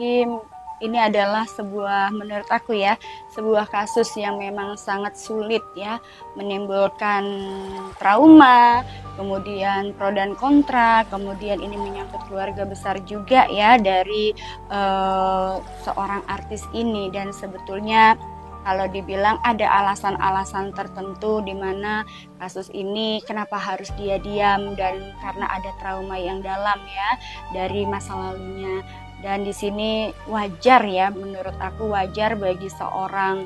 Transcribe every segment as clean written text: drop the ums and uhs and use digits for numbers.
Bismillahirrahmanirrahim. Ini adalah menurut aku ya, sebuah kasus yang memang sangat sulit ya, menimbulkan trauma, kemudian pro dan kontra, kemudian ini menyangkut keluarga besar juga ya dari seorang artis ini. Dan sebetulnya kalau dibilang ada alasan-alasan tertentu di mana kasus ini kenapa harus dia diam, dan karena ada trauma yang dalam ya dari masa lalunya. Dan di sini wajar ya, menurut aku wajar bagi seorang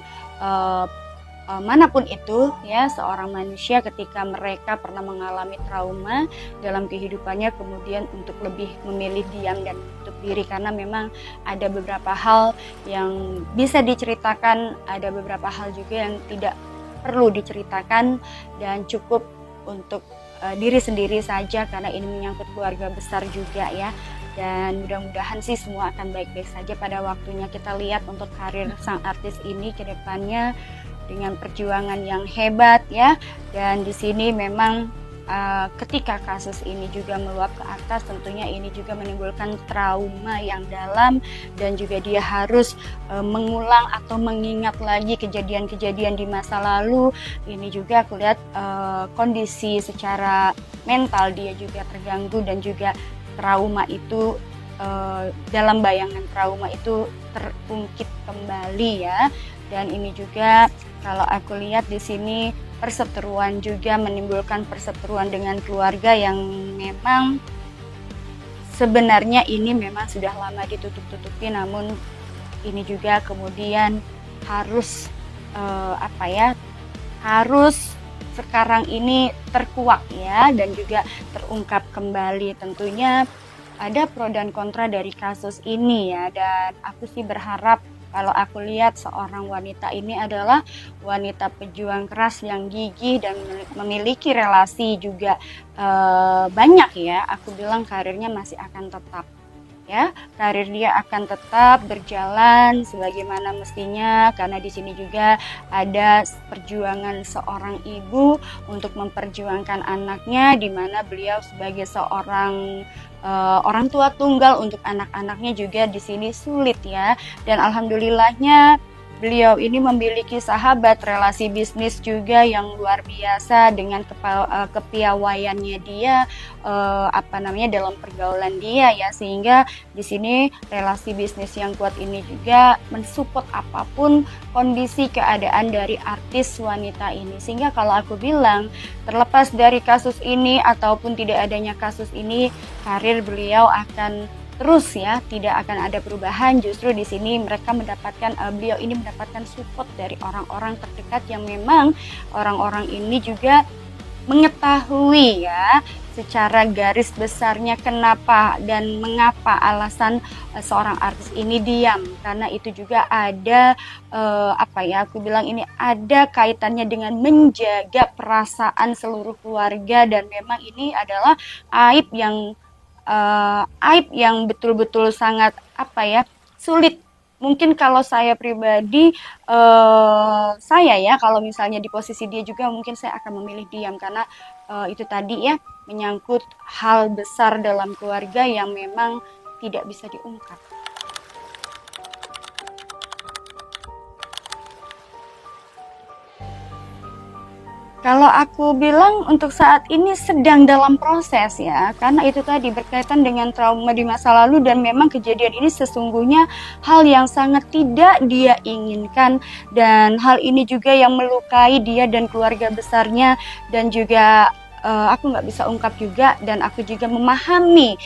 manapun itu ya, seorang manusia ketika mereka pernah mengalami trauma dalam kehidupannya, kemudian untuk lebih memilih diam dan menutup diri, karena memang ada beberapa hal yang bisa diceritakan, ada beberapa hal juga yang tidak perlu diceritakan dan cukup untuk diri sendiri saja, karena ini menyangkut keluarga besar juga ya. Dan mudah-mudahan sih semua akan baik-baik saja pada waktunya. Kita lihat untuk karir sang artis ini ke depannya dengan perjuangan yang hebat ya. Dan di sini memang ketika kasus ini juga meluap ke atas, tentunya ini juga menimbulkan trauma yang dalam, dan juga dia harus mengulang atau mengingat lagi kejadian-kejadian di masa lalu. Ini juga aku lihat kondisi secara mental dia juga terganggu, dan juga trauma itu dalam bayangan trauma itu terungkit kembali ya. Dan ini juga kalau aku lihat di sini perseteruan juga, menimbulkan perseteruan dengan keluarga yang memang sebenarnya ini memang sudah lama ditutup-tutupi, namun ini juga kemudian harus harus sekarang ini terkuak ya, dan juga terungkap kembali. Tentunya ada pro dan kontra dari kasus ini ya, dan aku sih berharap, kalau aku lihat seorang wanita ini adalah wanita pejuang keras yang gigih dan memiliki relasi juga banyak ya, aku bilang karirnya masih akan tetap ya, karir dia akan tetap berjalan sebagaimana mestinya, karena di sini juga ada perjuangan seorang ibu untuk memperjuangkan anaknya, di mana beliau sebagai seorang orang tua tunggal untuk anak-anaknya juga di sini sulit ya. Dan alhamdulillahnya beliau ini memiliki sahabat, relasi bisnis juga yang luar biasa dengan kepiawaiannya dia dalam pergaulan dia ya, sehingga di sini relasi bisnis yang kuat ini juga mensupport apapun kondisi keadaan dari artis wanita ini. Sehingga kalau aku bilang, terlepas dari kasus ini ataupun tidak adanya kasus ini, karir beliau akan terus ya, tidak akan ada perubahan. Justru di sini mereka beliau ini mendapatkan support dari orang-orang terdekat yang memang orang-orang ini juga mengetahui ya secara garis besarnya kenapa dan mengapa alasan seorang artis ini diam, karena itu juga ada aku bilang ini ada kaitannya dengan menjaga perasaan seluruh keluarga, dan memang ini adalah aib yang betul-betul sangat sulit. Mungkin kalau saya pribadi, saya ya kalau misalnya di posisi dia juga mungkin saya akan memilih diam, karena itu tadi ya, menyangkut hal besar dalam keluarga yang memang tidak bisa diungkap. Kalau aku bilang untuk saat ini sedang dalam proses ya, karena itu tadi berkaitan dengan trauma di masa lalu, dan memang kejadian ini sesungguhnya hal yang sangat tidak dia inginkan, dan hal ini juga yang melukai dia dan keluarga besarnya. Dan juga aku nggak bisa ungkap juga, dan aku juga memahami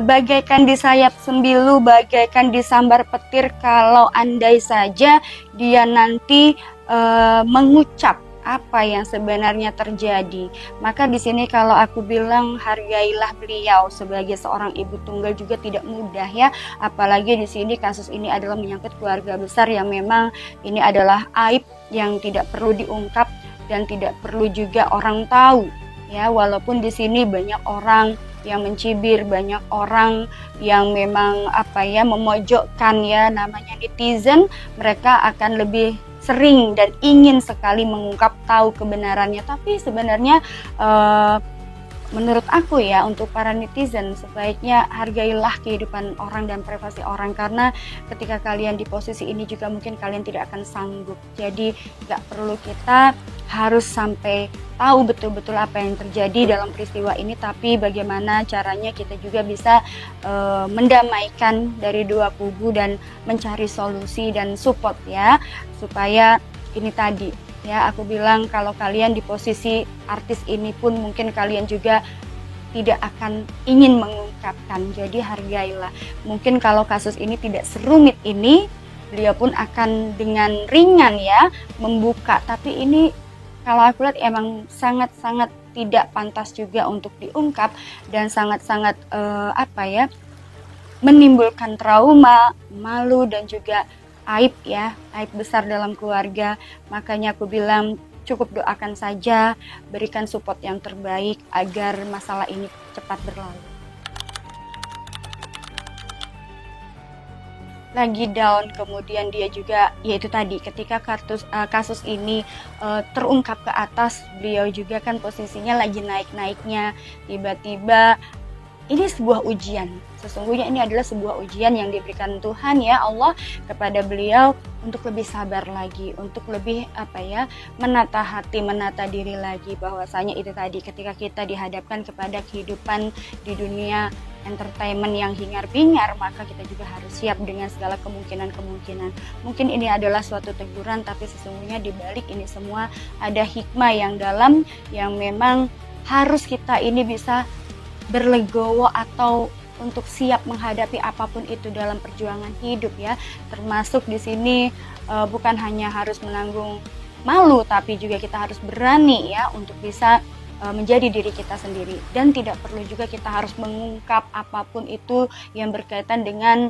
bagaikan disayap sembilu, bagaikan disambar petir, kalau andai saja dia nanti mengucap apa yang sebenarnya terjadi. Maka di sini kalau aku bilang, hargailah beliau sebagai seorang ibu tunggal juga tidak mudah ya. Apalagi di sini kasus ini adalah menyangkut keluarga besar yang memang ini adalah aib yang tidak perlu diungkap dan tidak perlu juga orang tahu ya. Walaupun di sini banyak orang yang mencibir, banyak orang yang memang memojokkan ya, namanya netizen, mereka akan lebih sering dan ingin sekali mengungkap tahu kebenarannya. Tapi sebenarnya menurut aku ya, untuk para netizen sebaiknya hargailah kehidupan orang dan privasi orang, karena ketika kalian di posisi ini juga mungkin kalian tidak akan sanggup. Jadi nggak perlu kita harus sampai tahu betul-betul apa yang terjadi dalam peristiwa ini, tapi bagaimana caranya kita juga bisa mendamaikan dari dua kubu dan mencari solusi dan support ya, supaya ini tadi ya, aku bilang kalau kalian di posisi artis ini pun mungkin kalian juga tidak akan ingin mengungkapkan. Jadi hargailah. Mungkin kalau kasus ini tidak serumit ini, beliau pun akan dengan ringan ya membuka. Tapi ini kalau aku lihat emang sangat-sangat tidak pantas juga untuk diungkap dan sangat-sangat apa ya, menimbulkan trauma, malu dan juga aib ya, aib besar dalam keluarga. Makanya aku bilang cukup doakan saja, berikan support yang terbaik agar masalah ini cepat berlalu. Lagi down, kemudian dia juga yaitu tadi ketika kasus ini terungkap ke atas, beliau juga kan posisinya lagi naik-naiknya, tiba-tiba ini sebuah ujian. Sesungguhnya ini adalah sebuah ujian yang diberikan Tuhan ya Allah kepada beliau untuk lebih sabar lagi, untuk lebih apa ya, menata hati, menata diri lagi, bahwasanya itu tadi ketika kita dihadapkan kepada kehidupan di dunia entertainment yang hingar-bingar, maka kita juga harus siap dengan segala kemungkinan-kemungkinan. Mungkin ini adalah suatu teguran, tapi sesungguhnya di balik ini semua ada hikmah yang dalam, yang memang harus kita ini bisa berlegowo atau untuk siap menghadapi apapun itu dalam perjuangan hidup ya. Termasuk di sini bukan hanya harus menanggung malu, tapi juga kita harus berani ya untuk bisa menjadi diri kita sendiri, dan tidak perlu juga kita harus mengungkap apapun itu yang berkaitan dengan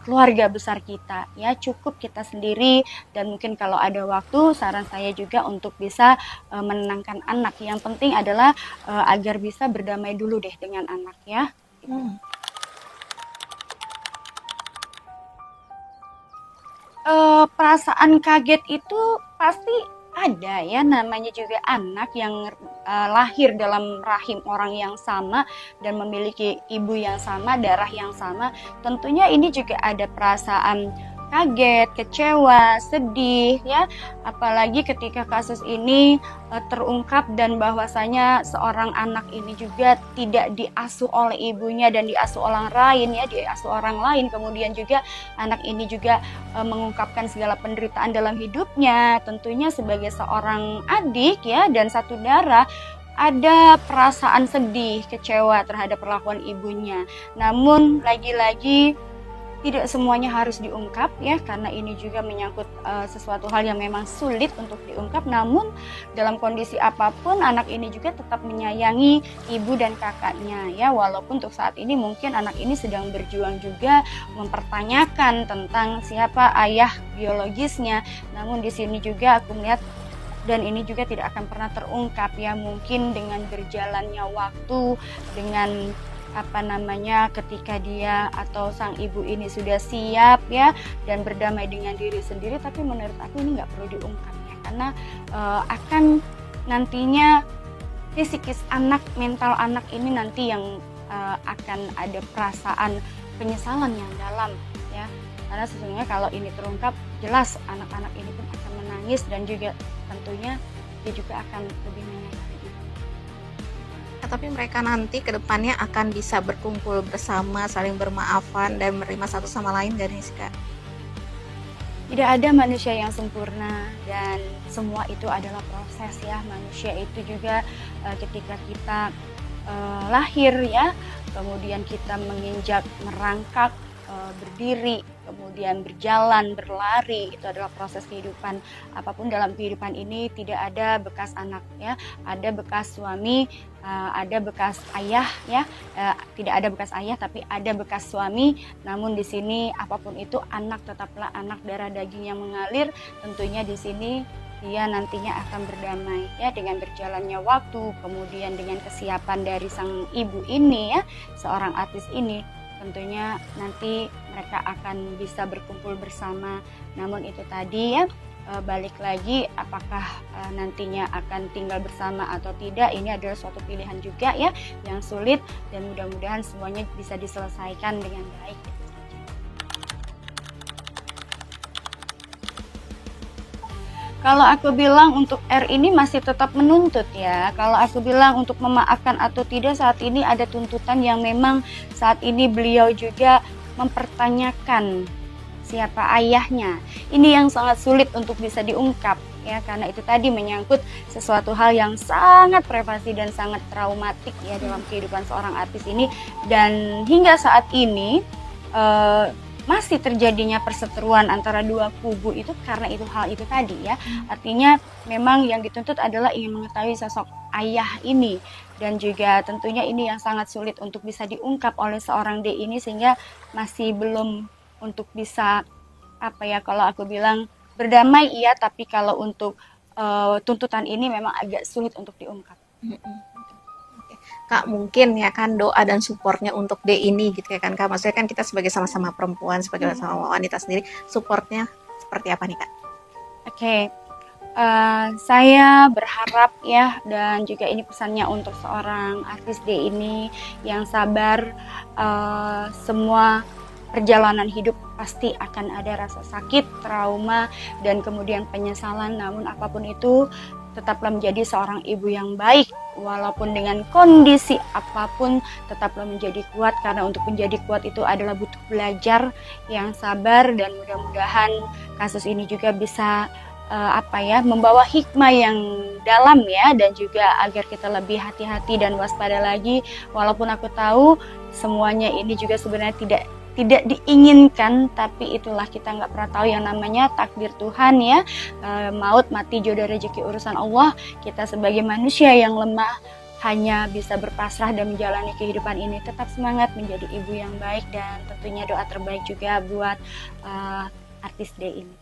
keluarga besar kita ya. Cukup kita sendiri, dan mungkin kalau ada waktu saran saya juga untuk bisa menenangkan anak. Yang penting adalah agar bisa berdamai dulu deh dengan anak ya. Perasaan kaget itu pasti ada ya, namanya juga anak yang lahir dalam rahim orang yang sama dan memiliki ibu yang sama, darah yang sama. Tentunya ini juga ada perasaan kaget, kecewa, sedih ya. Apalagi ketika kasus ini terungkap dan bahwasanya seorang anak ini juga tidak diasuh oleh ibunya dan diasuh orang lain ya, diasuh orang lain. Kemudian juga anak ini juga mengungkapkan segala penderitaan dalam hidupnya. Tentunya sebagai seorang adik ya dan satu darah, ada perasaan sedih, kecewa terhadap perlakuan ibunya. Namun lagi-lagi tidak semuanya harus diungkap ya, karena ini juga menyangkut sesuatu hal yang memang sulit untuk diungkap. Namun dalam kondisi apapun anak ini juga tetap menyayangi ibu dan kakaknya ya, walaupun untuk saat ini mungkin anak ini sedang berjuang juga mempertanyakan tentang siapa ayah biologisnya. Namun di sini juga aku melihat, dan ini juga tidak akan pernah terungkap ya, mungkin dengan berjalannya waktu, dengan ketika dia atau sang ibu ini sudah siap ya dan berdamai dengan diri sendiri. Tapi menurut aku ini nggak perlu diungkap ya, karena akan nantinya psikis anak, mental anak ini nanti yang akan ada perasaan penyesalan yang dalam ya, karena sesungguhnya kalau ini terungkap, jelas anak-anak ini pun akan menangis dan juga tentunya dia juga akan lebih menyayangi. Tapi mereka nanti ke depannya akan bisa berkumpul bersama, saling bermaafan dan menerima satu sama lain gak nih Kak? Tidak ada manusia yang sempurna dan semua itu adalah proses ya. Manusia itu juga ketika kita lahir ya, kemudian kita menginjak, merangkak, berdiri, kemudian berjalan, berlari, itu adalah proses kehidupan. Apapun dalam kehidupan ini tidak ada bekas anak ya, ada bekas suami, ada bekas ayah ya, tidak ada bekas ayah tapi ada bekas suami. Namun di sini apapun itu anak tetaplah anak, darah daging yang mengalir. Tentunya di sini dia nantinya akan berdamai ya dengan berjalannya waktu, kemudian dengan kesiapan dari sang ibu ini ya, seorang artis ini. Tentunya nanti mereka akan bisa berkumpul bersama. Namun itu tadi ya, balik lagi apakah nantinya akan tinggal bersama atau tidak, ini adalah suatu pilihan juga ya yang sulit, dan mudah-mudahan semuanya bisa diselesaikan dengan baik. Kalau aku bilang untuk R ini masih tetap menuntut ya. Kalau aku bilang untuk memaafkan atau tidak, saat ini ada tuntutan yang memang saat ini beliau juga mempertanyakan siapa ayahnya. Ini yang sangat sulit untuk bisa diungkap ya, karena itu tadi menyangkut sesuatu hal yang sangat privasi dan sangat traumatik ya dalam kehidupan seorang artis ini, dan hingga saat ini masih terjadinya perseteruan antara dua kubu itu karena hal itu tadi ya. Artinya memang yang dituntut adalah ingin mengetahui sosok ayah ini, dan juga tentunya ini yang sangat sulit untuk bisa diungkap oleh seorang D ini, sehingga masih belum untuk bisa kalau aku bilang berdamai iya, tapi kalau untuk tuntutan ini memang agak sulit untuk diungkap. Kak, mungkin ya kan doa dan supportnya untuk D ini gitu ya kan Kak, maksudnya kan kita sebagai sama-sama perempuan, sebagai sama wanita sendiri, supportnya seperti apa nih Kak? Oke, saya berharap ya, dan juga ini pesannya untuk seorang artis D ini yang sabar. Semua perjalanan hidup pasti akan ada rasa sakit, trauma, dan kemudian penyesalan, namun apapun itu tetaplah menjadi seorang ibu yang baik, walaupun dengan kondisi apapun tetaplah menjadi kuat, karena untuk menjadi kuat itu adalah butuh belajar yang sabar, dan mudah-mudahan kasus ini juga bisa membawa hikmah yang dalam ya, dan juga agar kita lebih hati-hati dan waspada lagi, walaupun aku tahu semuanya ini juga sebenarnya tidak diinginkan, tapi itulah, kita nggak pernah tahu yang namanya takdir Tuhan ya. Maut, mati, jodoh, rezeki urusan Allah. Kita sebagai manusia yang lemah hanya bisa berpasrah dan menjalani kehidupan ini. Tetap semangat menjadi ibu yang baik, dan tentunya doa terbaik juga buat artis D ini.